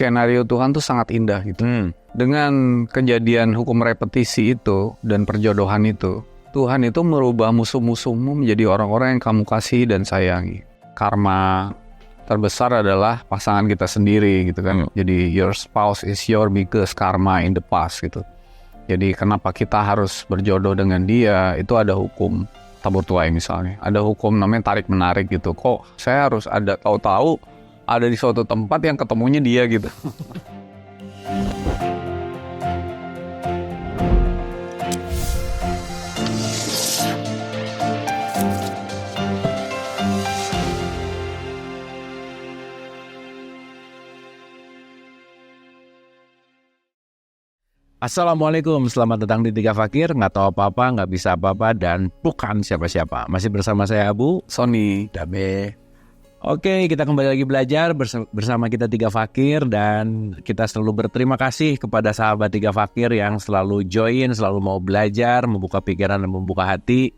skenario Tuhan tuh sangat indah gitu. Dengan kejadian hukum repetisi itu dan perjodohan itu, Tuhan itu merubah musuh-musuhmu menjadi orang-orang yang kamu kasihi dan sayangi. Karma terbesar adalah pasangan kita sendiri gitu kan. Jadi your spouse is your biggest karma in the past gitu. Jadi kenapa kita harus berjodoh dengan dia, itu ada hukum tabur tuai misalnya. Ada hukum namanya tarik menarik gitu. Kok saya harus ada tahu-tahu ada di suatu tempat yang ketemunya dia gitu. Assalamualaikum, selamat datang di Tiga Fakir. Nggak tahu apa-apa, nggak bisa apa-apa, dan bukan siapa-siapa. Masih bersama saya Abu, Sony, Dabe. Oke, kita kembali lagi belajar bersama kita Tiga Fakir. Dan kita selalu berterima kasih kepada sahabat Tiga Fakir yang selalu join, selalu mau belajar, membuka pikiran dan membuka hati.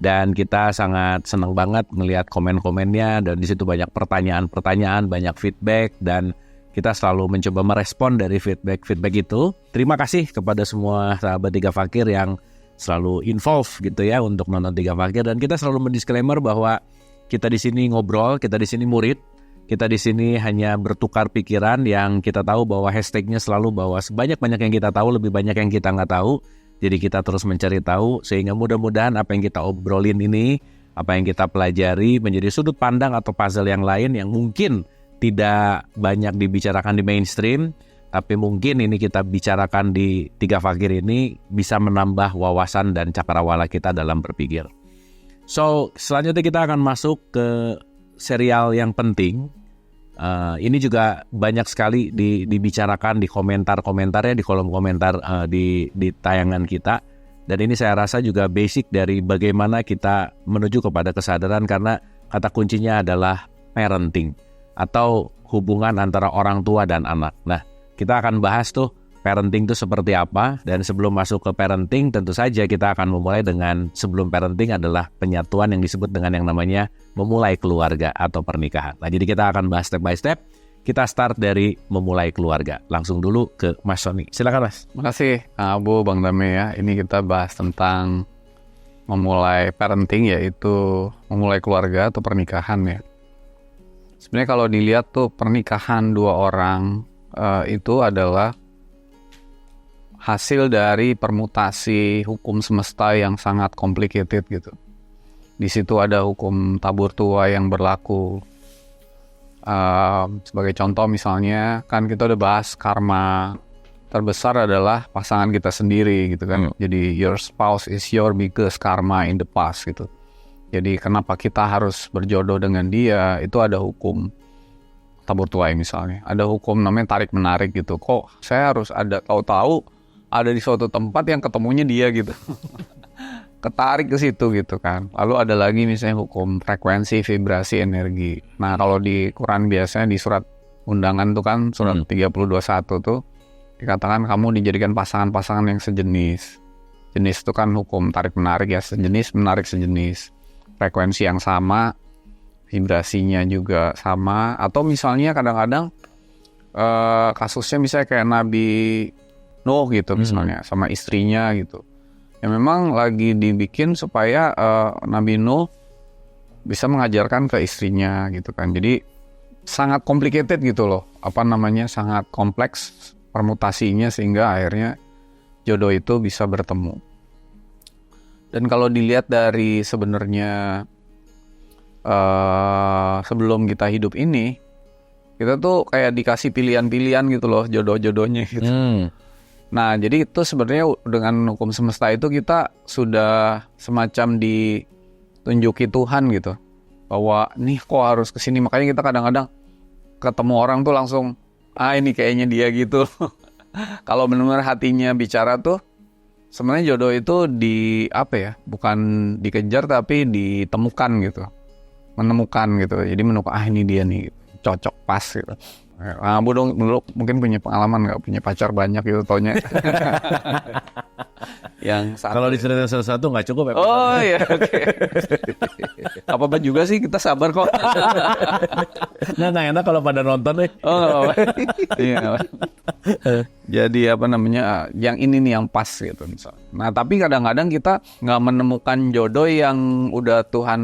Dan kita sangat senang banget melihat komen-komennya. Dan di situ banyak pertanyaan-pertanyaan, banyak feedback. Dan kita selalu mencoba merespon dari feedback itu. Terima kasih kepada semua sahabat Tiga Fakir yang selalu involve gitu ya untuk nonton Tiga Fakir. Dan kita selalu mendisklaimer bahwa kita di sini ngobrol, kita di sini murid, kita di sini hanya bertukar pikiran yang kita tahu bahwa hashtagnya selalu bahwa sebanyak-banyak yang kita tahu lebih banyak yang kita nggak tahu. Jadi kita terus mencari tahu sehingga mudah-mudahan apa yang kita obrolin ini, apa yang kita pelajari menjadi sudut pandang atau puzzle yang lain yang mungkin tidak banyak dibicarakan di mainstream, tapi mungkin ini kita bicarakan di Tiga Fakir ini bisa menambah wawasan dan cakrawala kita dalam berpikir. So, selanjutnya kita akan masuk ke serial yang penting. Ini juga banyak sekali dibicarakan di komentar-komentarnya, di kolom komentar di tayangan kita. Dan ini saya rasa juga basic dari bagaimana kita menuju kepada kesadaran, karena kata kuncinya adalah parenting atau hubungan antara orang tua dan anak. Nah, kita akan bahas tuh parenting itu seperti apa. Dan sebelum masuk ke parenting, tentu saja kita akan memulai dengan sebelum parenting adalah penyatuan yang disebut dengan yang namanya memulai keluarga atau pernikahan. Nah, jadi kita akan bahas step by step. Kita start dari memulai keluarga. Langsung dulu ke Mas Sony. Silakan Mas. Makasih Abu, Bang Dame ya. Ini kita bahas tentang memulai parenting, yaitu memulai keluarga atau pernikahan ya. Sebenarnya kalau dilihat tuh pernikahan dua orang itu adalah hasil dari permutasi hukum semesta yang sangat complicated gitu. Di situ ada hukum tabur tuai yang berlaku. Sebagai contoh misalnya, kan kita udah bahas karma terbesar adalah pasangan kita sendiri gitu kan. Jadi your spouse is your biggest karma in the past gitu. Jadi kenapa kita harus berjodoh dengan dia, itu ada hukum tabur tuai misalnya. Ada hukum namanya tarik menarik gitu. Kok saya harus ada tahu-tahu ada di suatu tempat yang ketemunya dia gitu. Ketarik ke situ gitu kan. Lalu ada lagi misalnya hukum frekuensi, vibrasi, energi. Nah kalau di Quran biasanya di surat undangan tuh kan, surat 30:21 tuh dikatakan kamu dijadikan pasangan-pasangan yang sejenis. Jenis itu kan hukum tarik menarik ya, sejenis menarik sejenis. Frekuensi yang sama, vibrasinya juga sama. Atau misalnya kadang-kadang kasusnya misalnya kayak Nabi Nuh gitu misalnya, sama istrinya gitu. Ya memang lagi dibikin supaya Nabi Nuh bisa mengajarkan ke istrinya gitu kan. Jadi sangat complicated gitu loh. Sangat kompleks permutasinya sehingga akhirnya jodoh itu bisa bertemu. Dan kalau dilihat dari sebenarnya sebelum kita hidup ini, kita tuh kayak dikasih pilihan-pilihan gitu loh, jodoh-jodohnya gitu. Nah, jadi itu sebenarnya dengan hukum semesta itu kita sudah semacam ditunjuki Tuhan gitu. Bahwa nih kok harus kesini. Makanya kita kadang-kadang ketemu orang tuh langsung, ini kayaknya dia gitu. Kalau benar-benar hatinya bicara tuh, sebenarnya jodoh itu bukan dikejar tapi ditemukan gitu. Menemukan gitu. Jadi menemukan, ini dia nih, cocok pas gitu. Abu dulu mungkin punya pengalaman nggak punya pacar banyak gitu taunya. yang satu. Kalau diceritain satu-satu nggak cukup ya. Oh iya, oke. Apa-apa juga sih, kita sabar kok. Nggak enak kalau pada nonton nih. Oh, nggak apa-apa. Iya, nggak apa-apa. Jadi apa namanya, yang ini nih yang pas gitu misalnya. Nah tapi kadang-kadang kita nggak menemukan jodoh yang udah Tuhan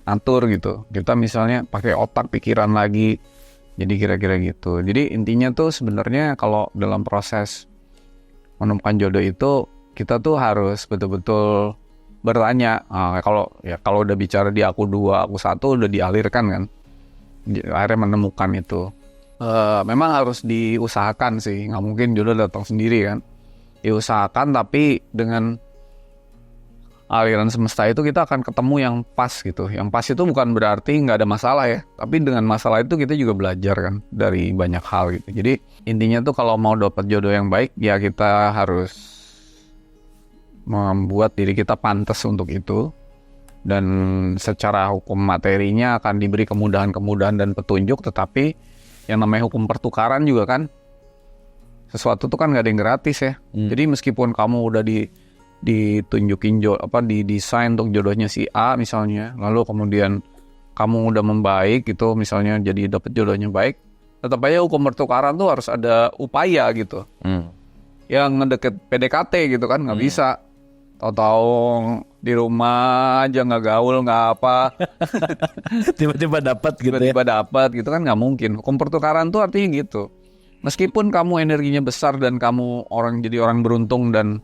atur gitu. Kita misalnya pakai otak pikiran lagi. Jadi kira-kira gitu. Jadi intinya tuh sebenarnya kalau dalam proses menemukan jodoh itu, kita tuh harus betul-betul bertanya. Kalau udah bicara di aku 2, aku 1 udah dialirkan kan. Akhirnya menemukan itu. Memang harus diusahakan sih, nggak mungkin jodoh datang sendiri kan. Diusahakan, tapi dengan aliran semesta itu kita akan ketemu yang pas gitu. Yang pas itu bukan berarti nggak ada masalah ya, tapi dengan masalah itu kita juga belajar kan dari banyak hal gitu. Jadi intinya tuh kalau mau dapat jodoh yang baik ya kita harus membuat diri kita pantas untuk itu. Dan secara hukum materinya akan diberi kemudahan-kemudahan dan petunjuk, tetapi yang namanya hukum pertukaran juga kan, sesuatu tuh kan nggak ada yang gratis ya. Jadi meskipun kamu udah ditunjukin didesain untuk jodohnya si A misalnya, lalu kemudian kamu udah membaik gitu misalnya, jadi dapat jodohnya baik, tetap aja hukum pertukaran tuh harus ada upaya gitu. Yang ngedeket PDKT gitu kan nggak bisa. Tahu-tahu di rumah aja nggak gaul nggak apa, Tiba-tiba dapat gitu ya. tiba-tiba dapat gitu kan nggak mungkin. Hukum pertukaran tuh artinya gitu. Meskipun kamu energinya besar dan kamu jadi orang beruntung dan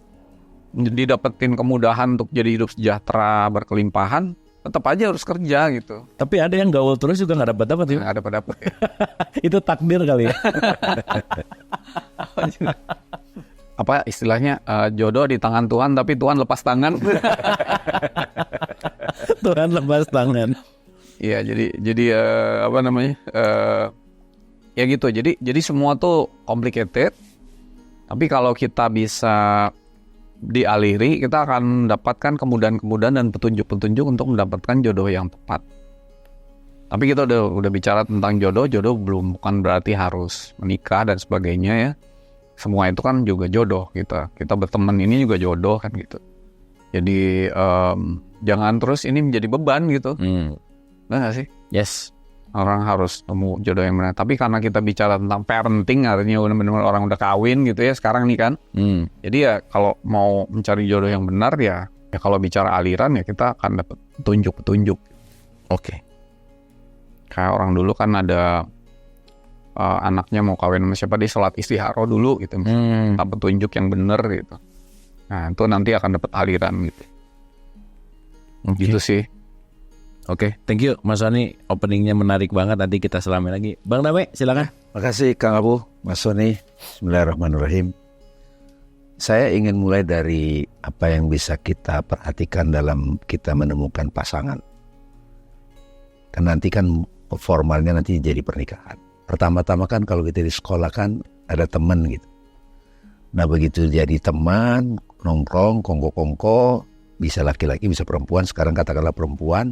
didapetin kemudahan untuk jadi hidup sejahtera berkelimpahan, tetap aja harus kerja gitu. Tapi ada yang gaul terus juga nggak dapat ya. Nggak dapat ya. Itu takdir kali ya. Apa istilahnya, jodoh di tangan Tuhan tapi Tuhan lepas tangan. Tuhan lepas tangan. Iya, jadi apa namanya, ya gitu. Jadi semua tuh complicated. Tapi kalau kita bisa dialiri, kita akan mendapatkan kemudahan-kemudahan dan petunjuk-petunjuk untuk mendapatkan jodoh yang tepat. Tapi kita udah bicara tentang jodoh bukan berarti harus menikah dan sebagainya ya. Semua itu kan juga jodoh kita berteman ini juga jodoh kan gitu. Jadi jangan terus ini menjadi beban gitu. Benar nggak sih? Yes. Orang harus temu jodoh yang benar. Tapi karena kita bicara tentang parenting, artinya benar-benar orang udah kawin gitu ya sekarang nih kan. Jadi ya kalau mau mencari jodoh yang benar ya kalau bicara aliran ya kita akan dapat petunjuk-petunjuk. Oke. Kayak orang dulu kan ada anaknya mau kawin sama siapa, dia sholat istiharo dulu gitu, minta petunjuk yang benar gitu. Nah itu nanti akan dapat aliran gitu. Gitu sih. Oke, thank you Mas Sony, openingnya menarik banget. Nanti kita selami lagi. Bang Dame, silakan. Makasih Kang Abu, Mas Sony. Bismillahirrahmanirrahim. Saya ingin mulai dari apa yang bisa kita perhatikan dalam kita menemukan pasangan. Kan nanti kan formalnya nanti jadi pernikahan. Pertama-tama kan kalau kita di sekolah kan ada teman gitu. Nah begitu jadi teman, nongkrong, kongko-kongko, bisa laki-laki, bisa perempuan, sekarang katakanlah perempuan,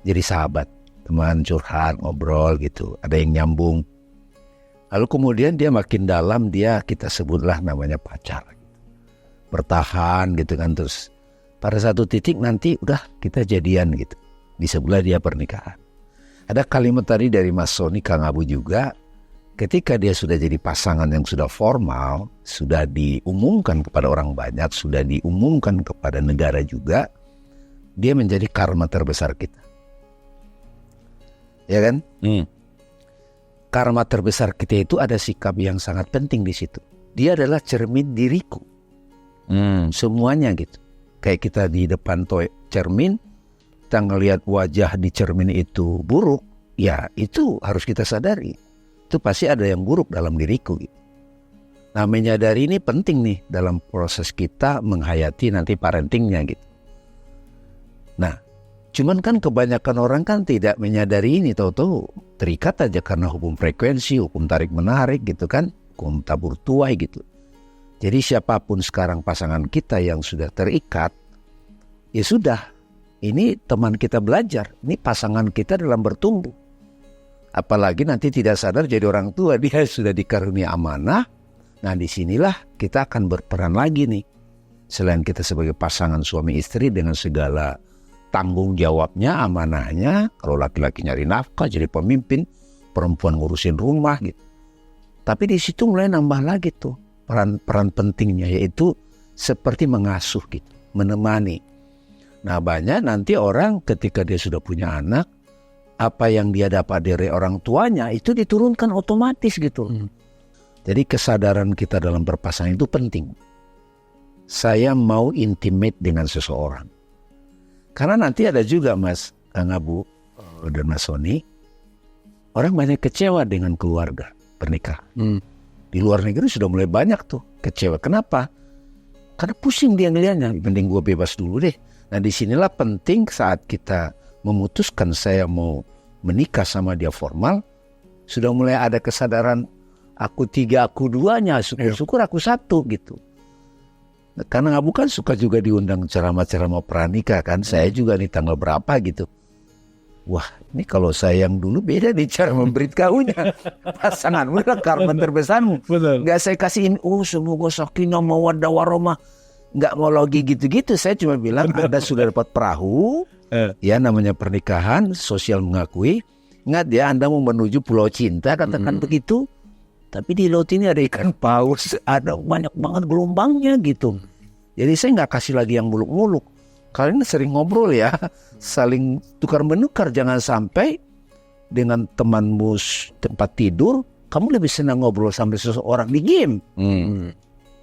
jadi sahabat, teman curhat, ngobrol gitu, ada yang nyambung. Lalu kemudian dia makin dalam, kita sebutlah namanya pacar. Bertahan gitu kan, terus pada satu titik nanti udah kita jadian gitu, disebutlah dia pernikahan. Ada kalimat tadi dari Mas Sony, Kang Abu juga, ketika dia sudah jadi pasangan yang sudah formal, sudah diumumkan kepada orang banyak, sudah diumumkan kepada negara juga, dia menjadi karma terbesar kita. Ya kan? Karma terbesar kita itu ada sikap yang sangat penting di situ. Dia adalah cermin diriku. Semuanya gitu. Kayak kita di depan cermin, kita ngelihat wajah di cermin itu buruk, ya itu harus kita sadari. Itu pasti ada yang buruk dalam diriku gitu. Nah menyadari ini penting nih dalam proses kita menghayati nanti parentingnya gitu. Nah cuman kan kebanyakan orang kan tidak menyadari ini, tahu-tahu terikat aja karena hukum frekuensi, hukum tarik menarik gitu kan, hukum tabur tuai gitu. Jadi siapapun sekarang pasangan kita yang sudah terikat, ya sudah. Ini teman kita belajar, ini pasangan kita dalam bertumbuh. Apalagi nanti tidak sadar jadi orang tua, dia sudah dikarunia amanah. Nah disinilah kita akan berperan lagi nih. Selain kita sebagai pasangan suami istri dengan segala tanggung jawabnya, amanahnya. Kalau laki-laki nyari nafkah, jadi pemimpin, perempuan ngurusin rumah gitu. Tapi di situ mulai nambah lagi tuh peran pentingnya, yaitu seperti mengasuh gitu, menemani. Nah banyak nanti orang ketika dia sudah punya anak, apa yang dia dapat dari orang tuanya itu diturunkan otomatis gitu. Jadi kesadaran kita dalam berpasangan itu penting. Saya mau intimate dengan seseorang. Karena nanti ada juga Mas Kang Abu dan Mas Sony, orang banyak kecewa dengan keluarga pernikahan. Di luar negeri sudah mulai banyak tuh kecewa. Kenapa? Karena pusing dia ngeliatnya, mending gue bebas dulu deh. Nah disinilah penting saat kita memutuskan saya mau menikah sama dia formal, sudah mulai ada kesadaran aku 3, aku 2-nya, syukur-syukur aku 1 gitu. Nah, karena Abu kan suka juga diundang ceramah-ceramah pranikah kan, saya juga nih tanggal berapa gitu. Wah ini kalau saya yang dulu beda nih cara memberitahunya. Pasanganmu lah karman terbesarmu. Gak saya kasihin, semoga sakinah mawaddah warahmah. Gak mau lagi gitu-gitu. Saya cuma bilang Anda sudah dapat perahu, ya namanya pernikahan, sosial mengakui. Ingat ya Anda mau menuju pulau cinta, katakan begitu. Tapi di laut ini ada ikan paus, ada banyak banget gelombangnya gitu. Jadi saya gak kasih lagi yang muluk-muluk. Kalian sering ngobrol ya, saling tukar-menukar. Jangan sampai dengan temanmu tempat tidur, kamu lebih senang ngobrol sama seseorang di game.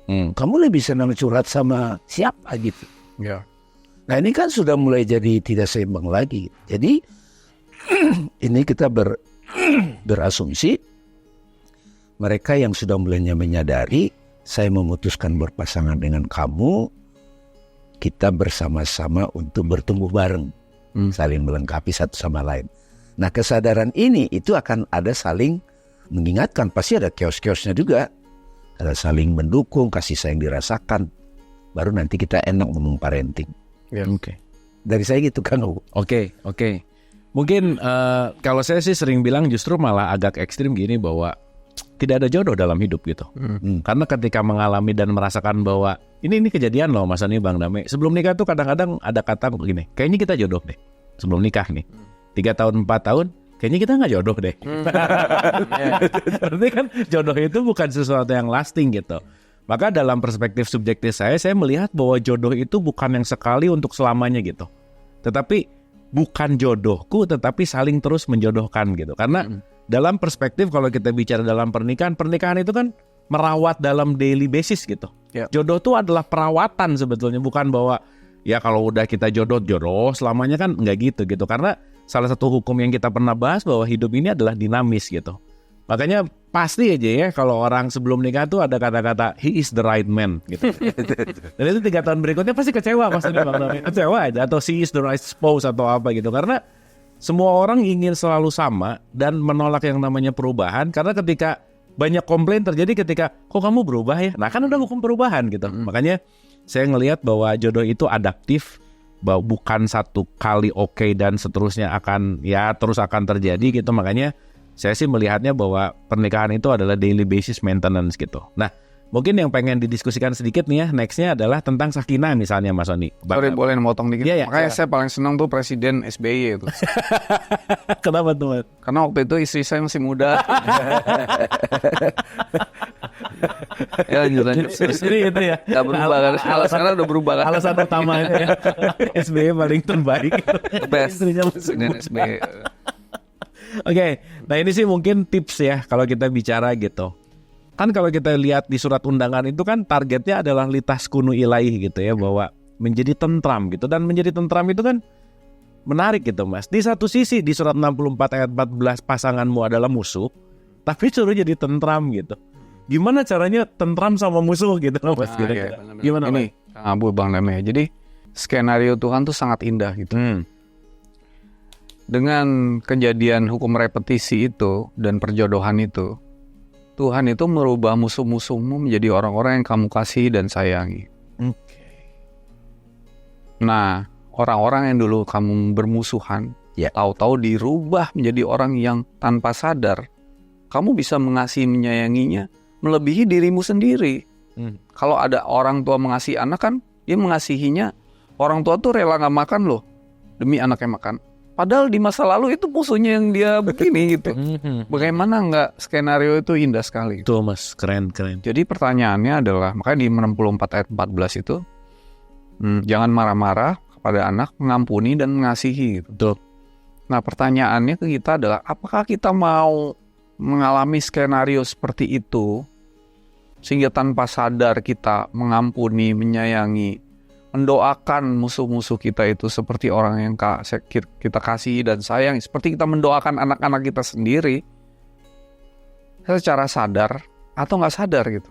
Kamu lebih senang curhat sama siapa gitu. Nah ini kan sudah mulai jadi tidak seimbang lagi. Jadi ini kita berasumsi mereka yang sudah mulai menyadari, saya memutuskan berpasangan dengan kamu, kita bersama-sama untuk bertumbuh bareng, saling melengkapi satu sama lain. Nah kesadaran ini itu akan ada saling mengingatkan, pasti ada chaos-chaosnya juga, ada saling mendukung, kasih sayang dirasakan, baru nanti kita enak ngomong parenting. Oke. Dari saya gitu kan. Oke. Mungkin kalau saya sih sering bilang justru malah agak ekstrim gini bahwa tidak ada jodoh dalam hidup gitu. Karena ketika mengalami dan merasakan bahwa ini kejadian loh Mas Ani, Bang Dame. Sebelum nikah tuh kadang-kadang ada kata begini, kayaknya kita jodoh deh. Sebelum nikah nih, 3 tahun 4 tahun, kayaknya kita nggak jodoh deh. Berarti kan jodoh itu bukan sesuatu yang lasting gitu. Maka dalam perspektif subjektif saya melihat bahwa jodoh itu bukan yang sekali untuk selamanya gitu. Tetapi bukan jodohku, tetapi saling terus menjodohkan gitu. Karena dalam perspektif kalau kita bicara dalam pernikahan itu kan merawat dalam daily basis gitu. Jodoh itu adalah perawatan sebetulnya, bukan bahwa ya kalau udah kita jodoh selamanya kan nggak gitu. Karena salah satu hukum yang kita pernah bahas bahwa hidup ini adalah dinamis gitu. Makanya pasti aja ya kalau orang sebelum nikah tuh ada kata-kata he is the right man gitu. Dan itu 3 tahun berikutnya pasti kecewa pasti kecewa aja, atau she is the right spouse atau apa gitu. Karena semua orang ingin selalu sama dan menolak yang namanya perubahan. Karena ketika banyak komplain terjadi ketika kok kamu berubah ya. Nah kan udah hukum perubahan gitu. Makanya saya ngelihat bahwa jodoh itu adaptif, bahwa bukan satu kali oke dan seterusnya akan terus akan terjadi gitu. Makanya saya sih melihatnya bahwa pernikahan itu adalah daily basis maintenance gitu. Nah mungkin yang pengen didiskusikan sedikit nih ya, nextnya adalah tentang sakinah misalnya Mas Sony. Boleh memotong dikit? Iya. Makanya saya paling senang tuh Presiden SBY itu. Kenapa tuh Mas? Karena waktu itu istri saya masih muda. Ya lanjut. Istri itu ya. Gak berubah kan? Sekarang udah berubah kan? Alasan utamanya ya. SBY paling terbaik. Best. Istrinya Presiden SBY. Oke, nah ini sih mungkin tips ya kalau kita bicara gitu. Kan kalau kita lihat di surat undangan itu kan targetnya adalah litaskunu ilaih gitu ya, bahwa menjadi tentram gitu. Dan menjadi tentram itu kan menarik gitu Mas. Di satu sisi di surat 64 ayat 14 pasanganmu adalah musuh, tapi suruh jadi tentram gitu. Gimana caranya tentram sama musuh gitu Mas? Gimana ini Kang Abu, Bang Dame. Jadi skenario Tuhan tuh sangat indah gitu. Dengan kejadian hukum repetisi itu dan perjodohan itu, Tuhan itu merubah musuh-musuhmu menjadi orang-orang yang kamu kasihi dan sayangi. Nah, orang-orang yang dulu kamu bermusuhan, tahu-tahu dirubah menjadi orang yang tanpa sadar, kamu bisa mengasihi menyayanginya melebihi dirimu sendiri. Kalau ada orang tua mengasihi anak kan Dia mengasihinya. Orang tua tuh rela nggak makan loh demi anaknya makan. Padahal di masa lalu itu musuhnya yang dia begini gitu. Bagaimana nggak skenario itu indah sekali. Tuh Mas, keren. Jadi pertanyaannya adalah, makanya di 64 ayat 14 itu, jangan marah-marah kepada anak, mengampuni dan mengasihi gitu. Betul. Nah pertanyaannya ke kita adalah, apakah kita mau mengalami skenario seperti itu sehingga tanpa sadar kita mengampuni, menyayangi, mendoakan musuh-musuh kita itu seperti orang yang kita kasihi dan sayang, seperti kita mendoakan anak-anak kita sendiri, secara sadar atau nggak sadar gitu.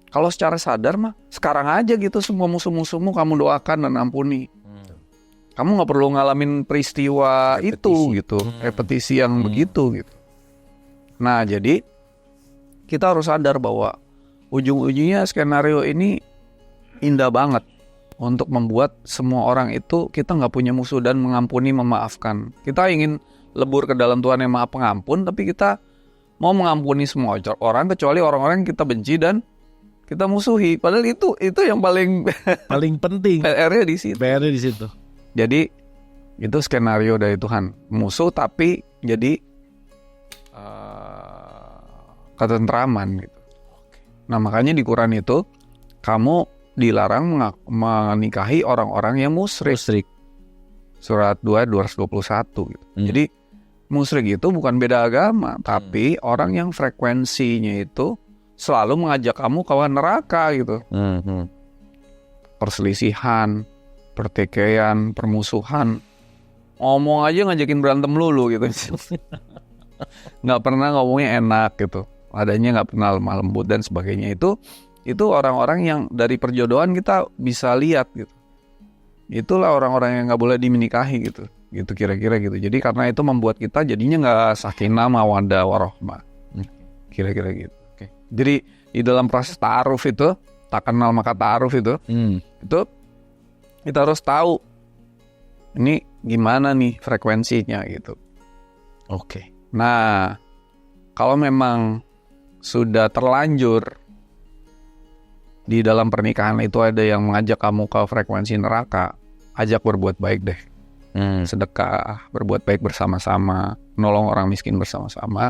Kalau secara sadar mah sekarang aja gitu, semua musuh-musuhmu kamu doakan dan ampuni. Kamu nggak perlu ngalamin peristiwa itu gitu, repetisi yang begitu gitu. Nah jadi kita harus sadar bahwa ujung-ujungnya skenario ini indah banget untuk membuat semua orang itu kita nggak punya musuh dan mengampuni, memaafkan. Kita ingin lebur ke dalam Tuhan yang Maha Pengampun, tapi kita mau mengampuni semua orang kecuali orang-orang yang kita benci dan kita musuhi. Padahal itu yang paling penting. PR-nya di situ. PR-nya di situ. Jadi itu skenario dari Tuhan. Musuh tapi jadi ketentraman gitu. Nah makanya di Quran itu kamu dilarang menikahi orang-orang yang musyrik. Surat 2:221 gitu. Jadi musyrik itu bukan beda agama, tapi orang yang frekuensinya itu selalu mengajak kamu ke neraka gitu. Perselisihan, pertikaian, permusuhan. Ngomong aja ngajakin berantem lulu gitu. Nggak pernah ngomongnya enak gitu. Adanya nggak pernah lemah lembut dan sebagainya. Itu orang-orang yang dari perjodohan kita bisa lihat gitu. Itulah orang-orang yang nggak boleh dimenikahi gitu kira-kira gitu. Jadi karena itu membuat kita jadinya nggak sakinah mawaddah warahmah. Kira-kira gitu. Jadi di dalam proses ta'aruf itu, tak kenal maka ta'aruf itu kita harus tahu ini gimana nih frekuensinya gitu. Nah kalau memang sudah terlanjur di dalam pernikahan itu ada yang mengajak kamu ke frekuensi neraka, ajak berbuat baik deh. Sedekah, berbuat baik bersama-sama, menolong orang miskin bersama-sama,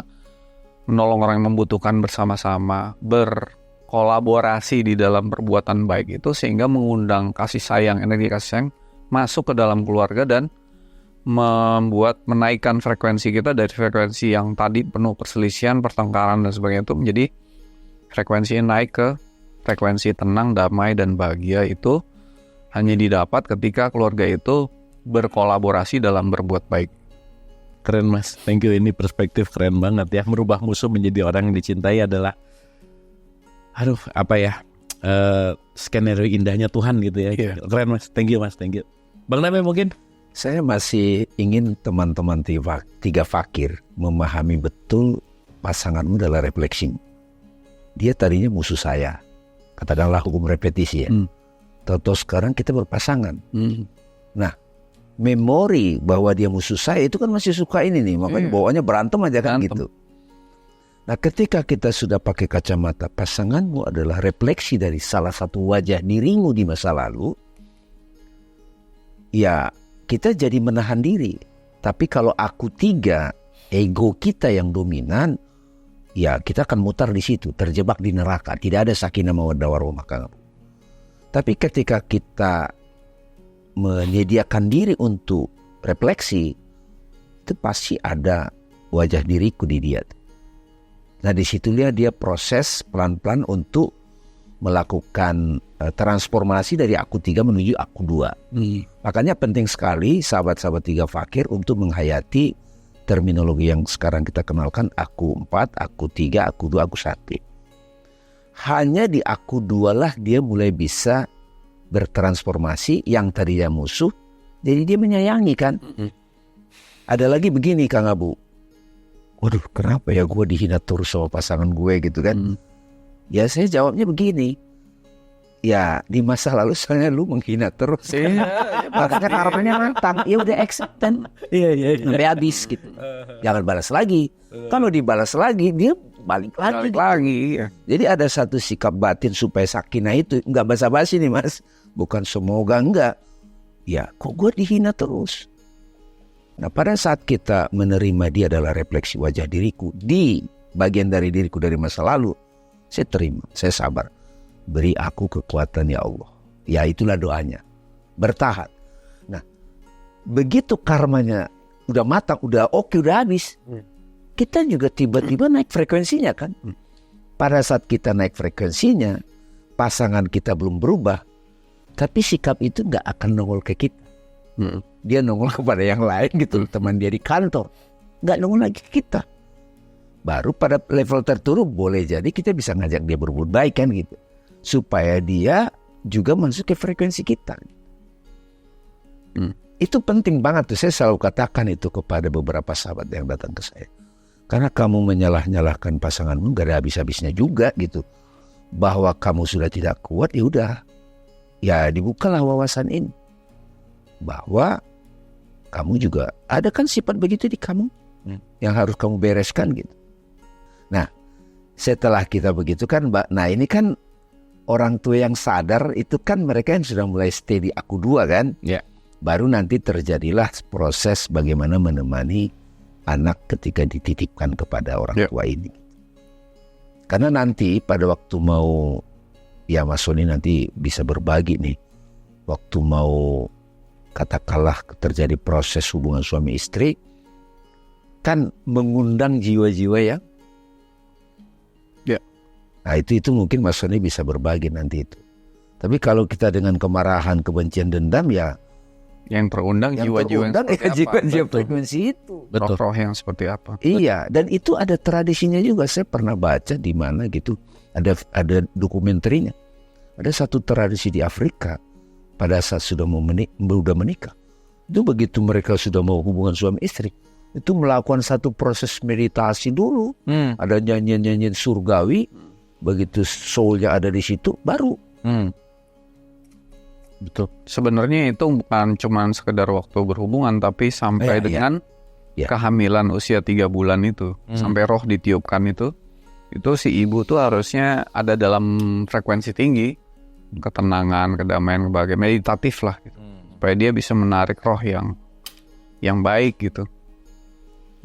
menolong orang yang membutuhkan bersama-sama, berkolaborasi di dalam perbuatan baik itu sehingga mengundang kasih sayang, energi kasih sayang masuk ke dalam keluarga dan menaikkan frekuensi kita dari frekuensi yang tadi penuh perselisihan, pertengkaran dan sebagainya itu menjadi frekuensi yang naik ke frekuensi tenang, damai, dan bahagia. Itu hanya didapat ketika keluarga itu berkolaborasi dalam berbuat baik. Keren Mas, thank you. Ini perspektif keren banget ya. Merubah musuh menjadi orang yang dicintai adalah skenario indahnya Tuhan gitu ya. Keren Mas, thank you Mas, thank you. Bang Name mungkin? Saya masih ingin teman-teman tiga fakir memahami betul pasanganmu adalah refleksi. Dia tadinya musuh saya, katakanlah hukum repetisi ya. Tahu-tahu sekarang kita berpasangan. Nah, memori bahwa dia musuh saya itu kan masih suka ini nih, makanya bawaannya berantem aja kan gitu. Nah, ketika kita sudah pakai kacamata pasanganmu adalah refleksi dari salah satu wajah dirimu di masa lalu, ya kita jadi menahan diri. Tapi kalau aku tiga, ego kita yang dominan, ya kita akan mutar di situ, terjebak di neraka. Tidak ada sakinah mawaddah warahmah. Tapi ketika kita menyediakan diri untuk refleksi, itu pasti ada wajah diriku di dia. Nah disitulah dia proses pelan-pelan untuk melakukan transformasi dari aku 3 menuju aku 2. Makanya penting sekali sahabat-sahabat 3 fakir untuk menghayati terminologi yang sekarang kita kenalkan, aku 4, aku 3, aku 2, aku 1. Hanya di aku 2 lah dia mulai bisa bertransformasi. Yang tadinya musuh jadi dia menyayangi kan. Ada lagi begini Kang Abu, waduh kenapa ya gue dihina terus sama pasangan gue gitu kan. Ya saya jawabnya begini, ya di masa lalu soalnya lu menghina terus, makanya harapannya nantang, ya udah accept dan sampai habis gitu. Jangan balas lagi. Kalau dibalas lagi dia balik Balik lagi. lagi. Ya. Jadi ada satu sikap batin supaya sakinah itu nggak basa-basi nih Mas. Bukan semoga enggak. Ya kok gue dihina terus. Nah pada saat kita menerima dia adalah refleksi wajah diriku di bagian dari diriku dari masa lalu, saya terima, saya sabar. Beri aku kekuatan ya Allah. Ya itulah doanya. Bertahan. Nah begitu karmanya udah matang, udah oke, udah habis, kita juga tiba-tiba naik frekuensinya kan. Pada saat kita naik frekuensinya, pasangan kita belum berubah, tapi sikap itu nggak akan nongol ke kita. Dia nongol kepada yang lain gitu, teman dia di kantor, nggak nongol lagi ke kita. Baru pada level tertentu boleh jadi kita bisa ngajak dia berbuat baik kan gitu, supaya dia juga masuk ke frekuensi kita. Itu penting banget tuh, saya selalu katakan itu kepada beberapa sahabat yang datang ke saya. Karena kamu menyalah-nyalahkan pasanganmu gak ada habis-habisnya juga gitu. Bahwa kamu sudah tidak kuat, ya udah. Ya dibukalah wawasan ini. Bahwa kamu juga ada kan sifat begitu di kamu. Yang harus kamu bereskan gitu. Nah setelah kita begitu kan, nah ini kan orang tua yang sadar itu kan mereka yang sudah mulai stay di aku dua kan. Ya. Baru nanti terjadilah proses bagaimana menemani anak ketika dititipkan kepada orang tua ini. Karena nanti pada waktu mau, ya Mas Sony nanti bisa berbagi nih, waktu mau katakanlah terjadi proses hubungan suami istri, kan mengundang jiwa-jiwa yang, nah itu mungkin Mas Sony bisa berbagi nanti itu. Tapi kalau kita dengan kemarahan, kebencian, dendam ya, yang terundang jiwa-jiwa yang seperti apa? Jiwa frekuensi itu. Roh-roh yang seperti apa? Iya, dan itu ada tradisinya juga. Saya pernah baca di mana gitu, ada dokumenterinya. Ada satu tradisi di Afrika pada saat sudah menikah. Itu begitu mereka sudah mau hubungan suami istri, itu melakukan satu proses meditasi dulu. Ada nyanyian-nyanyian surgawi. Begitu soulnya ada di situ, baru. Betul. Sebenarnya itu bukan cuma sekedar waktu berhubungan, tapi sampai dengan kehamilan usia 3 bulan itu, sampai roh ditiupkan itu si ibu tuh harusnya ada dalam frekuensi tinggi, ketenangan, kedamaian, kebahagiaan, meditatif lah gitu. Supaya dia bisa menarik roh yang baik gitu.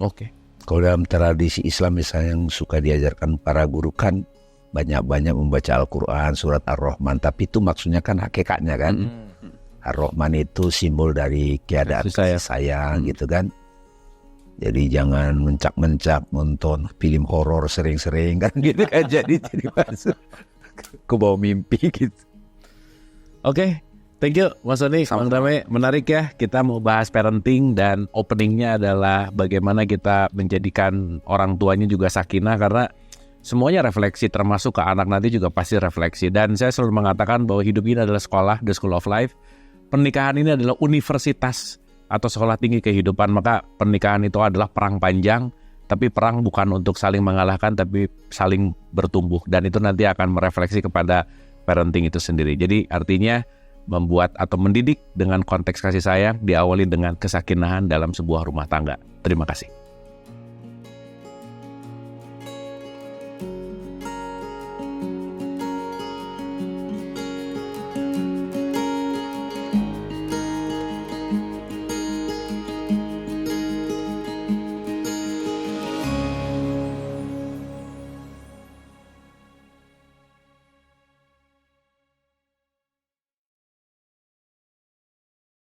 Oke. Kalau dalam tradisi Islam misalnya yang suka diajarkan para guru kan banyak-banyak membaca Al-Quran, surat Ar-Rahman. Tapi itu maksudnya kan hakikatnya kan. Ar-Rahman itu simbol dari keadaan kasih sayang gitu kan. Jadi jangan mencak-mencak nonton film horor sering-sering kan gitu kan. Jadi masuk ke bawah mimpi gitu. Oke, thank you Mas Sony, Bang Damai. Menarik ya, kita mau bahas parenting dan openingnya adalah bagaimana kita menjadikan orang tuanya juga sakinah. Karena semuanya refleksi, termasuk ke anak nanti juga pasti refleksi. Dan saya selalu mengatakan bahwa hidup ini adalah sekolah, the school of life. Pernikahan ini adalah universitas atau sekolah tinggi kehidupan. Maka pernikahan itu adalah perang panjang, tapi perang bukan untuk saling mengalahkan, tapi saling bertumbuh. Dan itu nanti akan merefleksi kepada parenting itu sendiri. Jadi artinya membuat atau mendidik dengan konteks kasih sayang diawali dengan kesakinahan dalam sebuah rumah tangga. Terima kasih.